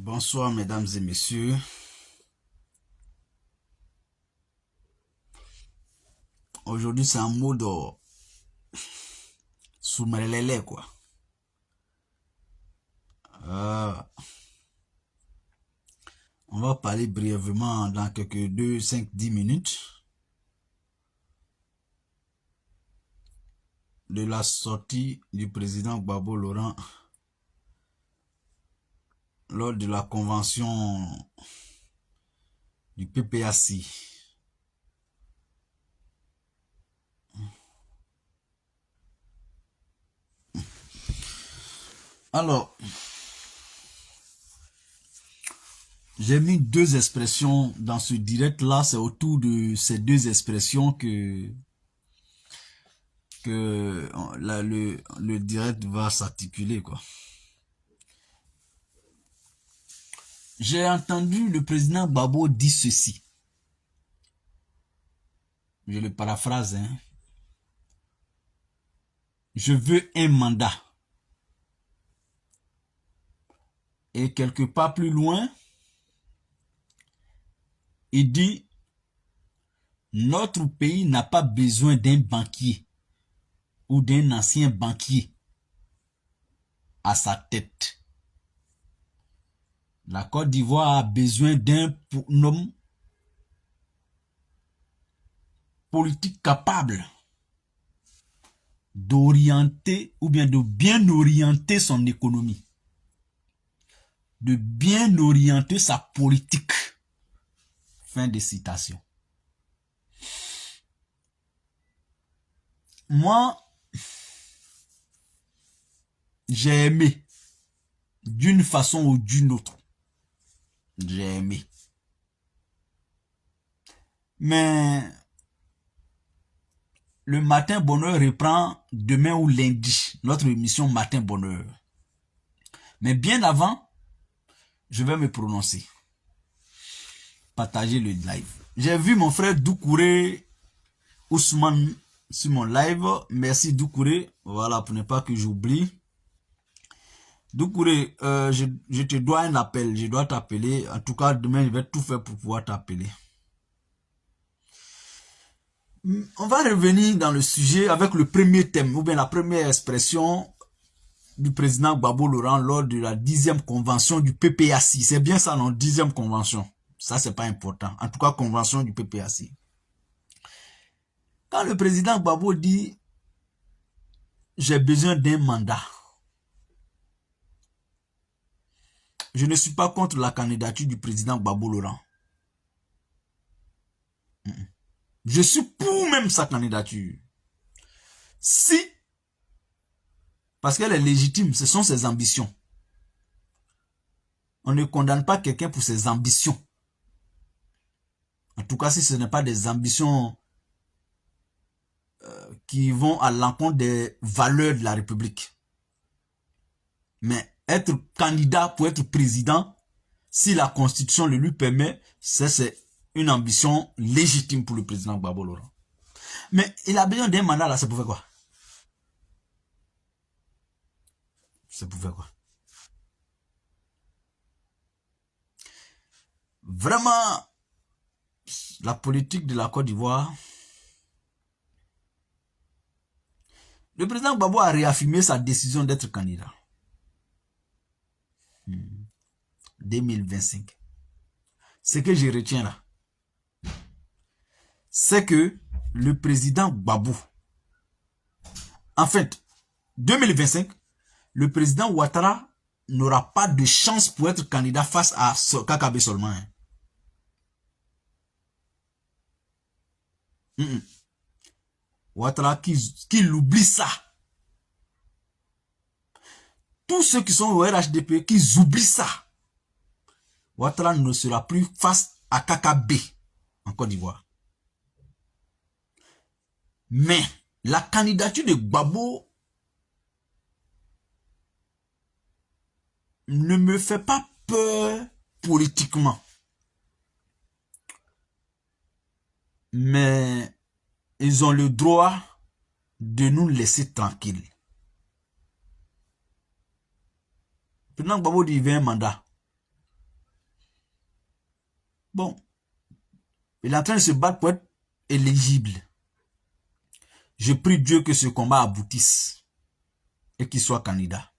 Bonsoir mesdames et messieurs. Aujourd'hui c'est un mode soumarelele quoi. On va parler brièvement dans quelques 2, 5, 10 minutes de la sortie du président Gbagbo Laurent lors de la convention du PPAC. Alors, j'ai mis deux expressions dans ce direct-là. C'est autour de ces deux expressions que le direct va s'articuler, quoi. J'ai entendu le président Gbagbo dire ceci. Je le paraphrase, hein. Je veux un mandat. Et quelque part plus loin, il dit, notre pays n'a pas besoin d'un banquier ou d'un ancien banquier à sa tête. La Côte d'Ivoire a besoin d'un homme politique capable d'orienter ou bien de bien orienter son économie, de bien orienter sa politique. Fin de citation. Moi, j'ai aimé d'une façon ou d'une autre. J'ai aimé. Mais le Matin Bonheur reprend demain ou lundi notre émission Matin Bonheur. Mais bien avant, je vais me prononcer. Partager le live. J'ai vu mon frère Doucouré Ousmane sur mon live. Merci Doucouré. Voilà, pour ne pas que j'oublie. Doucouré, je te dois un appel. Je dois t'appeler. En tout cas, demain, je vais tout faire pour pouvoir t'appeler. On va revenir dans le sujet avec le premier thème, ou bien la première expression du président Gbagbo Laurent lors de la 10e convention du PPAC. C'est bien ça, non? 10e convention. Ça, c'est pas important. En tout cas, convention du PPAC. Quand le président Gbagbo dit « J'ai besoin d'un mandat », je ne suis pas contre la candidature du président Gbagbo Laurent. Je suis pour même sa candidature. Si, parce qu'elle est légitime, ce sont ses ambitions. On ne condamne pas quelqu'un pour ses ambitions. En tout cas, si ce n'est pas des ambitions qui vont à l'encontre des valeurs de la République. Mais être candidat pour être président, si la Constitution le lui permet, c'est une ambition légitime pour le président Gbagbo Laurent. Mais il a besoin d'un mandat là, c'est pour faire quoi? C'est pour faire quoi? Vraiment, la politique de la Côte d'Ivoire, le président Gbagbo a réaffirmé sa décision d'être candidat. 2025. Ce que je retiens là, c'est que le président Gbagbo, en fait, 2025, le président Ouattara n'aura pas de chance pour être candidat face à Kakabe seulement. Ouattara qu'il oublie ça. Tous ceux qui sont au RHDP, qu'ils oublient ça. Ouattara ne sera plus face à Kakabe en Côte d'Ivoire. Mais la candidature de Gbagbo ne me fait pas peur politiquement. Mais ils ont le droit de nous laisser tranquilles. Pendant que Gbagbo dit il veut un mandat. Bon, il est en train de se battre pour être éligible. Je prie Dieu que ce combat aboutisse et qu'il soit candidat.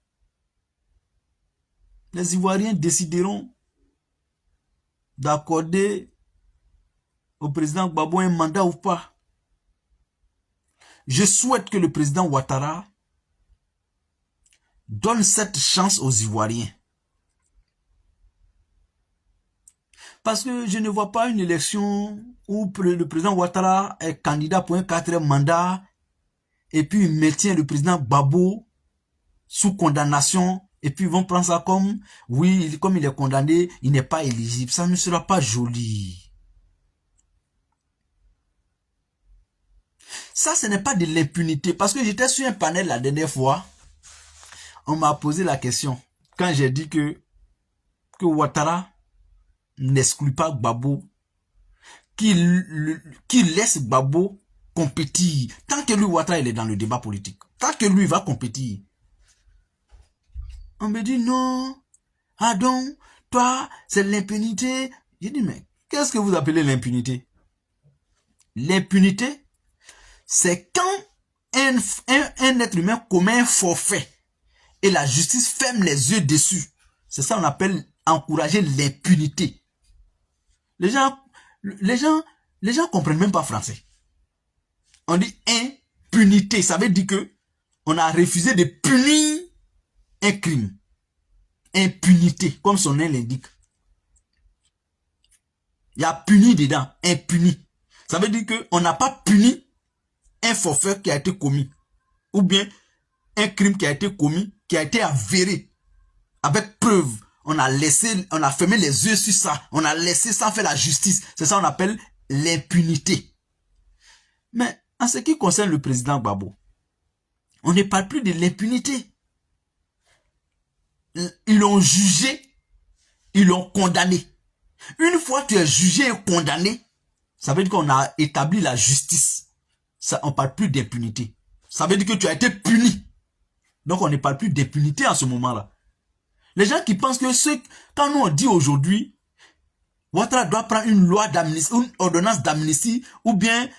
Les Ivoiriens décideront d'accorder au président Gbagbo un mandat ou pas. Je souhaite que le président Ouattara donne cette chance aux Ivoiriens. Parce que je ne vois pas une élection où le président Ouattara est candidat pour un 4e mandat et puis il maintient le président Gbagbo sous condamnation et puis ils vont prendre ça comme, oui, comme il est condamné, il n'est pas éligible. Ça ne sera pas joli. Ça, ce n'est pas de l'impunité. Parce que j'étais sur un panel la dernière fois. On m'a posé la question. Quand j'ai dit que Ouattara n'exclut pas Gbagbo, qu'il laisse Gbagbo compétir. Tant que lui, Ouattara, il est dans le débat politique. Tant que lui, il va compétir. On me dit non. Ah donc, toi, c'est l'impunité. J'ai dit, mais qu'est-ce que vous appelez l'impunité? L'impunité, c'est quand un être humain commet un forfait et la justice ferme les yeux dessus. C'est ça qu'on appelle encourager l'impunité. Les gens comprennent même pas français. On dit impunité, ça veut dire que on a refusé de punir un crime. Impunité, comme son nom l'indique. Il y a puni dedans, impuni. Ça veut dire qu'on n'a pas puni un forfait qui a été commis. Ou bien un crime qui a été commis, qui a été avéré. Avec preuve. On a fermé les yeux sur ça. On a laissé ça faire la justice. C'est ça qu'on appelle l'impunité. Mais en ce qui concerne le président Gbagbo, on ne parle plus de l'impunité. Ils l'ont jugé, ils l'ont condamné. Une fois que tu es jugé et condamné, ça veut dire qu'on a établi la justice. Ça, on ne parle plus d'impunité. Ça veut dire que tu as été puni. Donc on ne parle plus d'impunité en ce moment-là. Les gens qui pensent que quand nous on dit aujourd'hui, Ouattara doit prendre une loi d'amnistie, une ordonnance d'amnistie, ou bien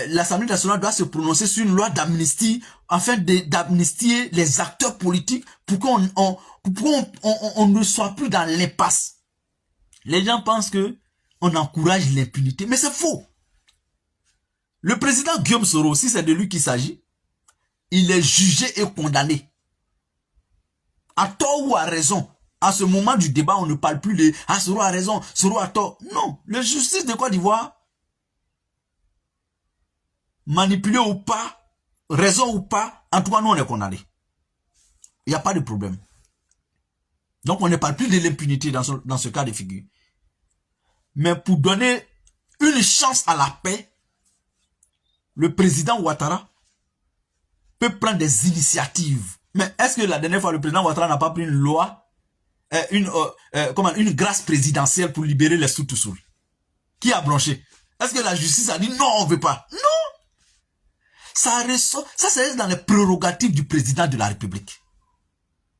l'Assemblée nationale doit se prononcer sur une loi d'amnistie afin d'amnistier les acteurs politiques pour qu'on ne soit plus dans l'impasse. Les gens pensent que on encourage l'impunité, mais c'est faux. Le président Guillaume Soro, si c'est de lui qu'il s'agit, il est jugé et condamné. À tort ou à raison. À ce moment du débat, on ne parle plus de « Ah, Soro a raison, Soro a tort ». Non, la justice de Côte d'Ivoire, manipulé ou pas, raison ou pas, en tout cas, nous, on est condamné. Il n'y a pas de problème. Donc, on ne parle plus de l'impunité dans ce cas de figure. Mais pour donner une chance à la paix, le président Ouattara peut prendre des initiatives. Mais est-ce que la dernière fois, le président Ouattara n'a pas pris une loi, une grâce présidentielle pour libérer les Soutoussoul? Qui a blanché? Est-ce que la justice a dit non, on ne veut pas? Non! Ça reste dans les prérogatives du président de la République.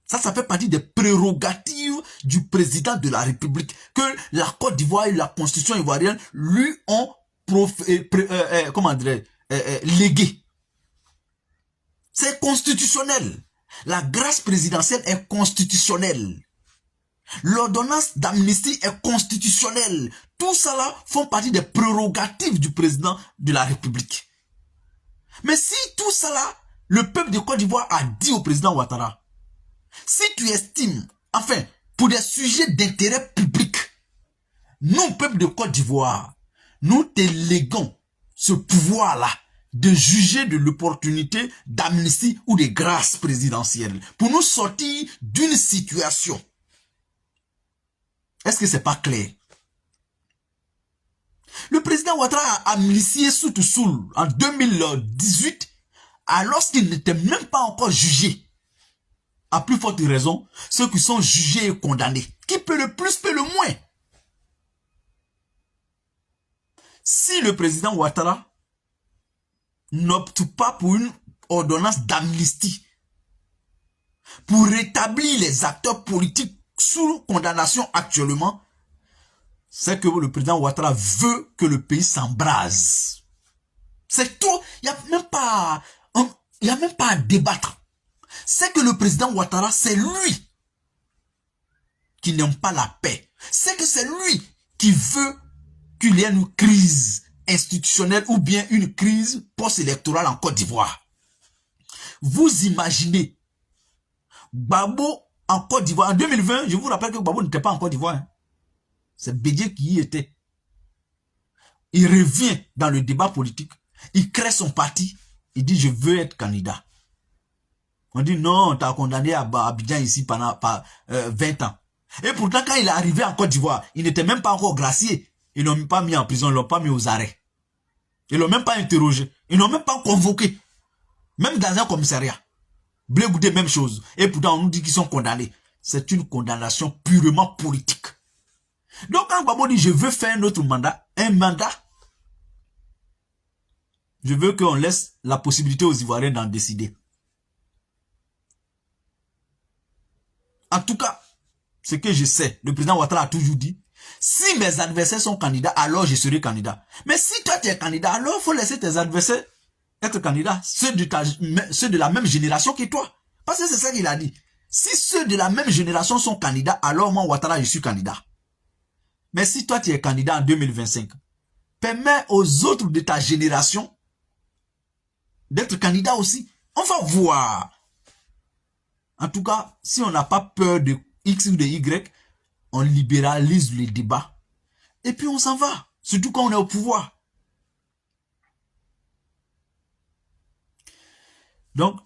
Ça fait partie des prérogatives du président de la République que la Côte d'Ivoire et la constitution ivoirienne lui ont légué. C'est constitutionnel. La grâce présidentielle est constitutionnelle. L'ordonnance d'amnistie est constitutionnelle. Tout cela font partie des prérogatives du président de la République. Mais si tout cela, le peuple de Côte d'Ivoire a dit au président Ouattara, si tu estimes, enfin, pour des sujets d'intérêt public, nous, peuple de Côte d'Ivoire, nous te léguons ce pouvoir-là de juger de l'opportunité d'amnistie ou de grâce présidentielle pour nous sortir d'une situation. Est-ce que c'est pas clair? Le président Ouattara a amnistié Soutoussoul en 2018 alors qu'il n'était même pas encore jugé. À plus forte raison, ceux qui sont jugés et condamnés. Qui peut le plus, peut le moins. Si le président Ouattara n'opte pas pour une ordonnance d'amnistie, pour rétablir les acteurs politiques sous condamnation actuellement, c'est que le président Ouattara veut que le pays s'embrase. C'est tout. Il n'y a même pas à débattre. C'est que le président Ouattara, c'est lui qui n'aime pas la paix. C'est que c'est lui qui veut qu'il y ait une crise institutionnelle ou bien une crise post-électorale en Côte d'Ivoire. Vous imaginez, Gbagbo en Côte d'Ivoire, en 2020, je vous rappelle que Gbagbo n'était pas en Côte d'Ivoire. Hein. C'est Bédié qui y était. Il revient dans le débat politique, il crée son parti, il dit je veux être candidat. On dit non, on t'a condamné à Abidjan ici pendant 20 ans. Et pourtant quand il est arrivé en Côte d'Ivoire, il n'était même pas encore gracié. Ils l'ont même pas mis en prison, ils l'ont pas mis aux arrêts. Ils l'ont même pas interrogé, ils l'ont même pas convoqué. Même dans un commissariat. Blé Goudé, même chose. Et pourtant on nous dit qu'ils sont condamnés. C'est une condamnation purement politique. Donc quand Gbagbo dit je veux faire un autre mandat, je veux qu'on laisse la possibilité aux Ivoiriens d'en décider. En tout cas, ce que je sais, le président Ouattara a toujours dit, si mes adversaires sont candidats, alors je serai candidat. Mais si toi tu es candidat, alors il faut laisser tes adversaires être candidats, ceux de la même génération que toi. Parce que c'est ça qu'il a dit. Si ceux de la même génération sont candidats, alors moi Ouattara, je suis candidat. Mais si toi tu es candidat en 2025, permets aux autres de ta génération d'être candidat aussi. On va voir. En tout cas, si on n'a pas peur de X ou de Y, on libéralise les débats. Et puis on s'en va. Surtout quand on est au pouvoir. Donc,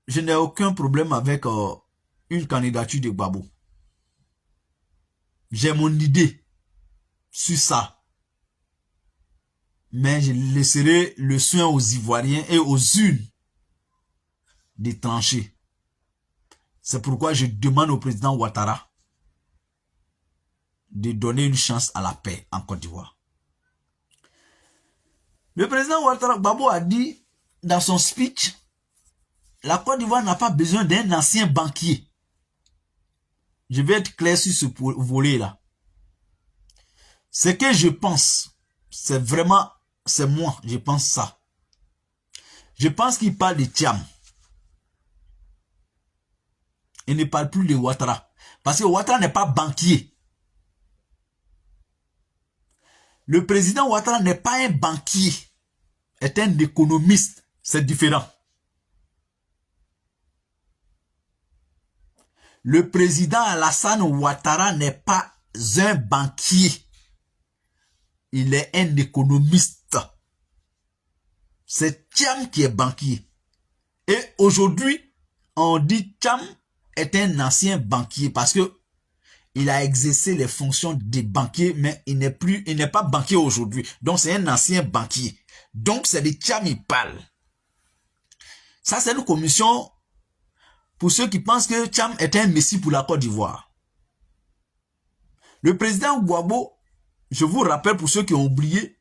je n'ai aucun problème avec une candidature de Gbagbo. J'ai mon idée sur ça. Mais je laisserai le soin aux Ivoiriens et aux urnes de trancher. C'est pourquoi je demande au président Ouattara de donner une chance à la paix en Côte d'Ivoire. Le président Ouattara Gbagbo a dit dans son speech, la Côte d'Ivoire n'a pas besoin d'un ancien banquier. Je vais être clair sur ce volet-là. Ce que je pense, c'est vraiment, c'est moi, je pense ça. Je pense qu'il parle de Thiam. Il ne parle plus de Ouattara. Parce que Ouattara n'est pas banquier. Le président Ouattara n'est pas un banquier. Est un économiste. C'est différent. Le président Alassane Ouattara n'est pas un banquier. Il est un économiste. C'est Thiam qui est banquier. Et aujourd'hui, on dit Thiam est un ancien banquier parce que il a exercé les fonctions de banquier, mais il n'est pas banquier aujourd'hui. Donc c'est un ancien banquier. Donc c'est de Thiam il parle. Ça c'est une commission pour ceux qui pensent que Thiam est un messie pour la Côte d'Ivoire. Le président Gbagbo, je vous rappelle pour ceux qui ont oublié,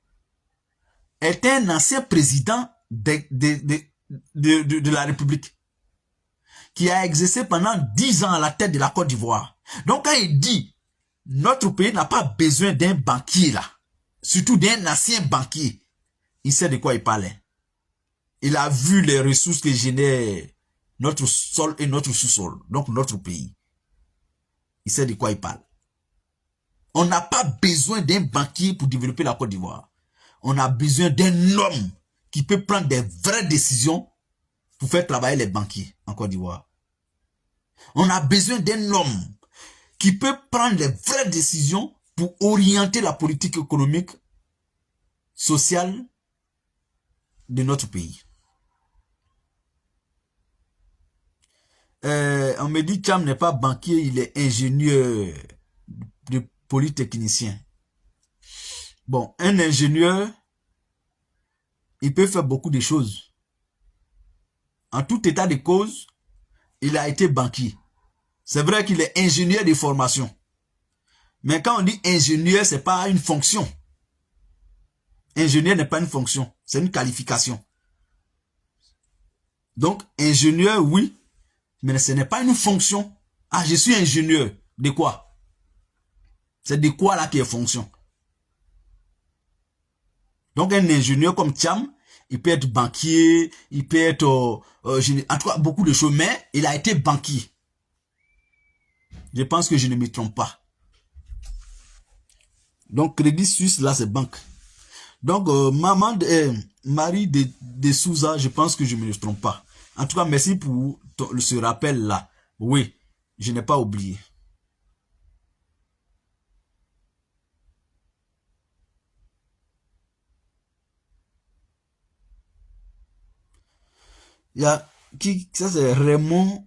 est un ancien président de la République qui a exercé pendant 10 ans à la tête de la Côte d'Ivoire. Donc quand il dit notre pays n'a pas besoin d'un banquier là, surtout d'un ancien banquier, il sait de quoi il parlait. Il a vu les ressources que génère notre sol et notre sous-sol, donc notre pays. Il sait de quoi il parle. On n'a pas besoin d'un banquier pour développer la Côte d'Ivoire. On a besoin d'un homme qui peut prendre des vraies décisions pour faire travailler les banquiers en Côte d'Ivoire. On a besoin d'un homme qui peut prendre les vraies décisions pour orienter la politique économique, sociale de notre pays. On me dit Thiam n'est pas banquier, il est ingénieur de polytechnicien. Bon, un ingénieur, il peut faire beaucoup de choses. En tout état de cause, il a été banquier. C'est vrai qu'il est ingénieur de formation. Mais quand on dit ingénieur, c'est pas une fonction. Ingénieur n'est pas une fonction, c'est une qualification. Donc, ingénieur, oui, mais ce n'est pas une fonction. Ah, je suis ingénieur. De quoi? C'est de quoi là qui est fonction? Donc un ingénieur comme Thiam, il peut être banquier, il peut être, en tout cas, beaucoup de choses, mais il a été banquier. Je pense que je ne me trompe pas. Donc, Crédit Suisse, là, c'est banque. Donc, Marie de Souza, je pense que je ne me trompe pas. En tout cas, merci pour ce rappel-là. Oui, je n'ai pas oublié. Il y a ça c'est Raymond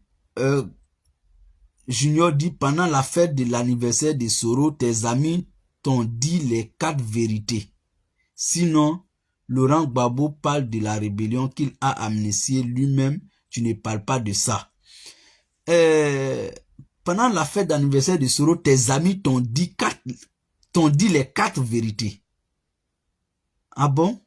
Junior dit pendant la fête de l'anniversaire de Soro, tes amis t'ont dit les 4 vérités. Sinon, Laurent Gbagbo parle de la rébellion qu'il a amnistiée lui-même. Tu ne parles pas de ça. Pendant la fête d'anniversaire de Soro, tes amis t'ont dit les 4 vérités. Ah bon?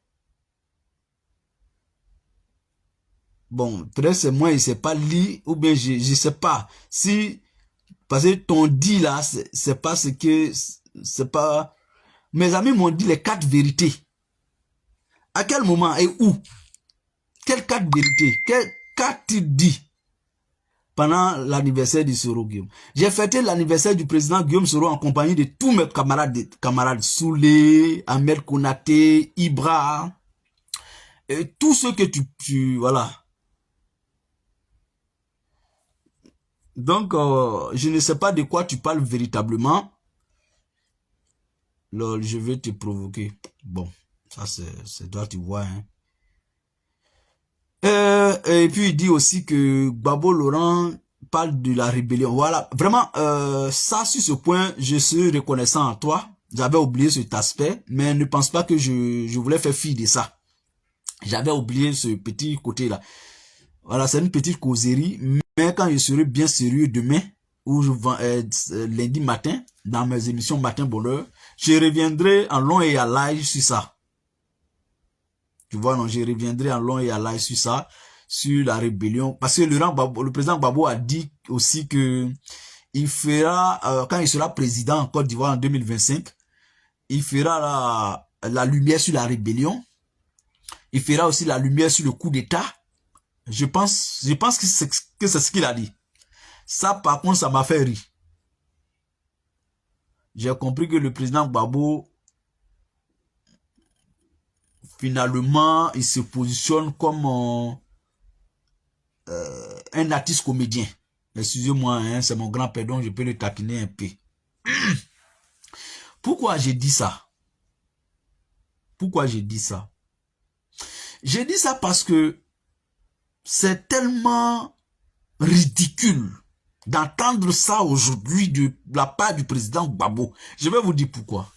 Bon, peut-être c'est moi, il ne sait pas lire, ou bien je ne sais pas. Si, parce que ton dit là, c'est pas ce que, c'est pas, mes amis m'ont dit les 4 vérités. À quel moment et où? Quelles 4 vérités? Qu'a-t-il dit pendant l'anniversaire du Soro Guillaume? J'ai fêté l'anniversaire du président Guillaume Soro en compagnie de tous mes camarades Soulé, Ahmed Konaté, Ibra, et tous ceux que voilà. Donc, je ne sais pas de quoi tu parles véritablement. Lol, je vais te provoquer. Bon, ça c'est toi, tu vois. Hein. Et puis, il dit aussi que Gbagbo Laurent parle de la rébellion. Voilà, vraiment, ça, sur ce point, je suis reconnaissant à toi. J'avais oublié cet aspect, mais ne pense pas que je voulais faire fi de ça. J'avais oublié ce petit côté-là. Voilà, c'est une petite causerie, mais quand je serai bien sérieux demain, ou lundi matin, dans mes émissions Matin Bonheur, je reviendrai en long et à large sur ça. Tu vois, non, je reviendrai en long et à large sur ça, sur la rébellion. Parce que le président Gbagbo a dit aussi que il fera, quand il sera président en Côte d'Ivoire en 2025, il fera la lumière sur la rébellion. Il fera aussi la lumière sur le coup d'État. Je pense que c'est ce qu'il a dit. Ça, par contre, ça m'a fait rire. J'ai compris que le président Gbagbo, finalement, il se positionne comme un artiste comédien. Excusez-moi, hein, c'est mon grand-père, donc je peux le taquiner un peu. Pourquoi j'ai dit ça? Pourquoi j'ai dit ça? J'ai dit ça parce que c'est tellement ridicule d'entendre ça aujourd'hui de la part du président Gbagbo. Je vais vous dire pourquoi.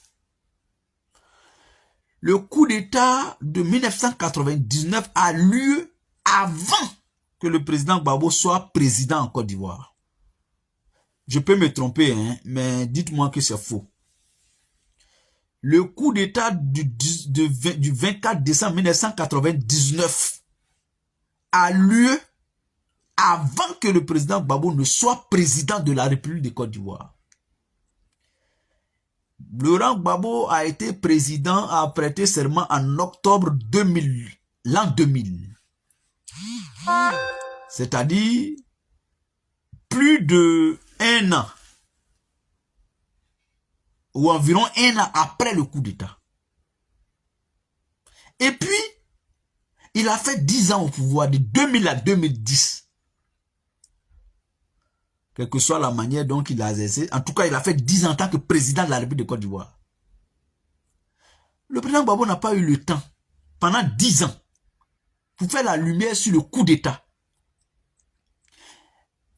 Le coup d'État de 1999 a lieu avant que le président Gbagbo soit président en Côte d'Ivoire. Je peux me tromper, hein, mais dites-moi que c'est faux. Le coup d'État du 24 décembre 1999 a lieu avant que le président Gbagbo ne soit président de la République de Côte d'Ivoire. Laurent Gbagbo a été président, a prêté serment en octobre 2000, l'an 2000. C'est-à-dire plus de 1 an. Ou environ 1 an après le coup d'État. Et puis, il a fait 10 ans au pouvoir, de 2000 à 2010. Quelle que soit la manière dont il a exercé. En tout cas, il a fait 10 ans en tant que président de la République de Côte d'Ivoire. Le président Gbagbo n'a pas eu le temps, pendant 10 ans, pour faire la lumière sur le coup d'État.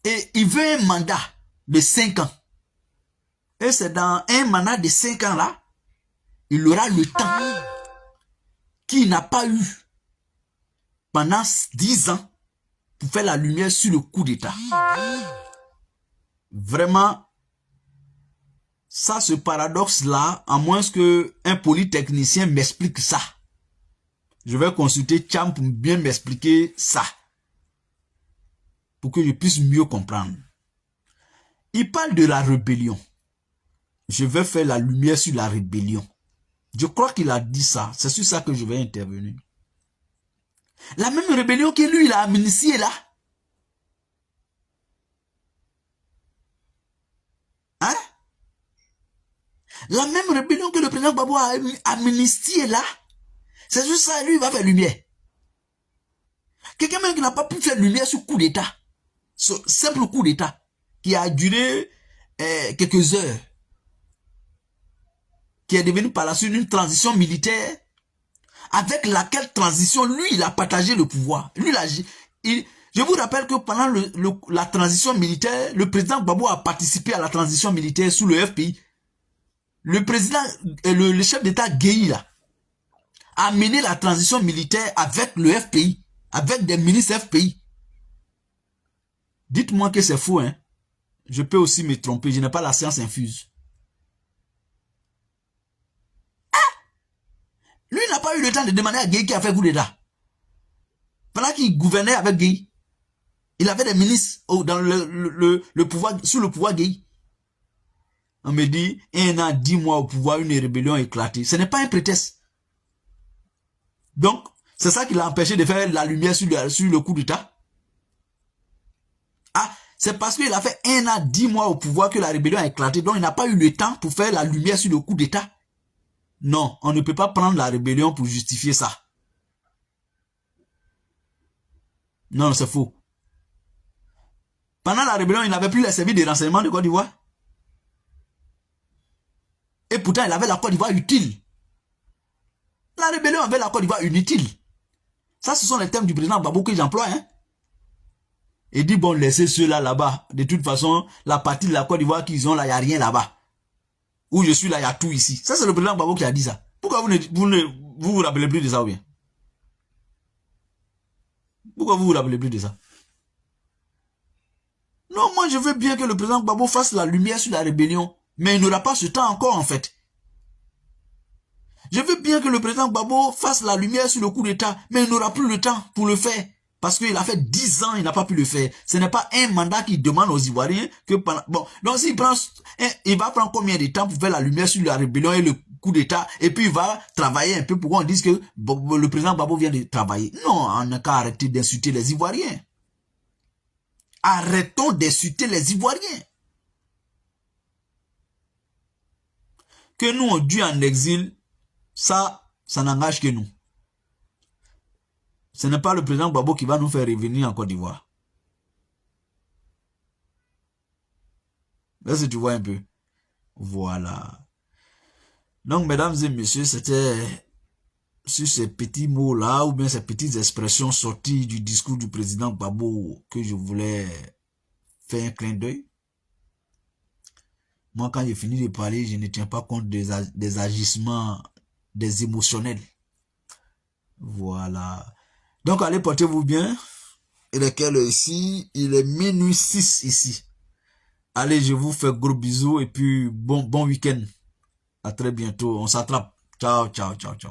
Et il veut un mandat de 5 ans. Et c'est dans un mandat de 5 ans là, il aura le temps qu'il n'a pas eu pendant 10 ans pour faire la lumière sur le coup d'État. Vraiment, ça, ce paradoxe-là, à moins qu'un polytechnicien m'explique ça. Je vais consulter Thiam pour bien m'expliquer ça. Pour que je puisse mieux comprendre. Il parle de la rébellion. Je vais faire la lumière sur la rébellion. Je crois qu'il a dit ça. C'est sur ça que je vais intervenir. La même rébellion que lui, il a initiée là. Hein? La même rébellion que le président Gbagbo a amnistiée là. C'est juste ça, lui, il va faire lumière. Quelqu'un même qui n'a pas pu faire lumière sur coup d'État. Ce simple coup d'État. Qui a duré quelques heures. Qui est devenu par la suite une transition militaire. Avec laquelle transition, lui, il a partagé le pouvoir. Lui, je vous rappelle que pendant la transition militaire, le président Gbagbo a participé à la transition militaire sous le FPI. Le président, le chef d'État Gueye, là, a mené la transition militaire avec le FPI, avec des ministres FPI. Dites-moi que c'est faux, hein. Je peux aussi me tromper, je n'ai pas la science infuse. Lui n'a pas eu le temps de demander à Gueye qui a fait coup d'État. Pendant qu'il gouvernait avec Gueye, il avait des ministres dans le pouvoir, sous le pouvoir Gueye. On me dit, 1 an, 10 mois au pouvoir, une rébellion éclatée. Ce n'est pas un prétexte. Donc, c'est ça qui l'a empêché de faire la lumière sur le coup d'État. Ah, c'est parce qu'il a fait 1 an, 10 mois au pouvoir que la rébellion a éclaté. Donc, il n'a pas eu le temps pour faire la lumière sur le coup d'État. Non, on ne peut pas prendre la rébellion pour justifier ça. Non, c'est faux. Pendant la rébellion, il n'avait plus les services de renseignement de Côte d'Ivoire. Et pourtant, il avait la Côte d'Ivoire utile. La rébellion avait la Côte d'Ivoire inutile. Ça, ce sont les termes du président Gbagbo que j'emploie. Hein. Et dit, bon, laissez ceux-là là-bas. De toute façon, la partie de la Côte d'Ivoire qu'ils ont là, il n'y a rien là-bas. Où je suis là, il y a tout ici. Ça, c'est le président Gbagbo qui a dit ça. Pourquoi vous rappelez plus de ça ou bien? Pourquoi vous rappelez plus de ça? Non, moi, je veux bien que le président Gbagbo fasse la lumière sur la rébellion. Mais il n'aura pas ce temps encore, en fait. Je veux bien que le président Gbagbo fasse la lumière sur le coup d'État, mais il n'aura plus le temps pour le faire. Parce qu'il a fait 10 ans, il n'a pas pu le faire. Ce n'est pas un mandat qui demande aux Ivoiriens que pendant... Bon, donc s'il prend... Il va prendre combien de temps pour faire la lumière sur la rébellion et le coup d'État, et puis il va travailler un peu pour qu'on dise que le président Gbagbo vient de travailler. Non, on n'a qu'à arrêter d'insulter les Ivoiriens. Arrêtons d'insulter les Ivoiriens. Que nous, on dû en exil, ça n'engage que nous. Ce n'est pas le président Gbagbo qui va nous faire revenir en Côte d'Ivoire. Là, si tu vois un peu. Voilà. Donc, mesdames et messieurs, c'était sur ces petits mots-là, ou bien ces petites expressions sorties du discours du président Gbagbo que je voulais faire un clin d'œil. Moi, quand j'ai fini de parler, je ne tiens pas compte des agissements, des émotionnels. Voilà. Donc, allez, portez-vous bien. Et lequel ici, il est minuit 6 ici. Allez, je vous fais gros bisous et puis bon week-end. À très bientôt. On s'attrape. Ciao, ciao, ciao, ciao.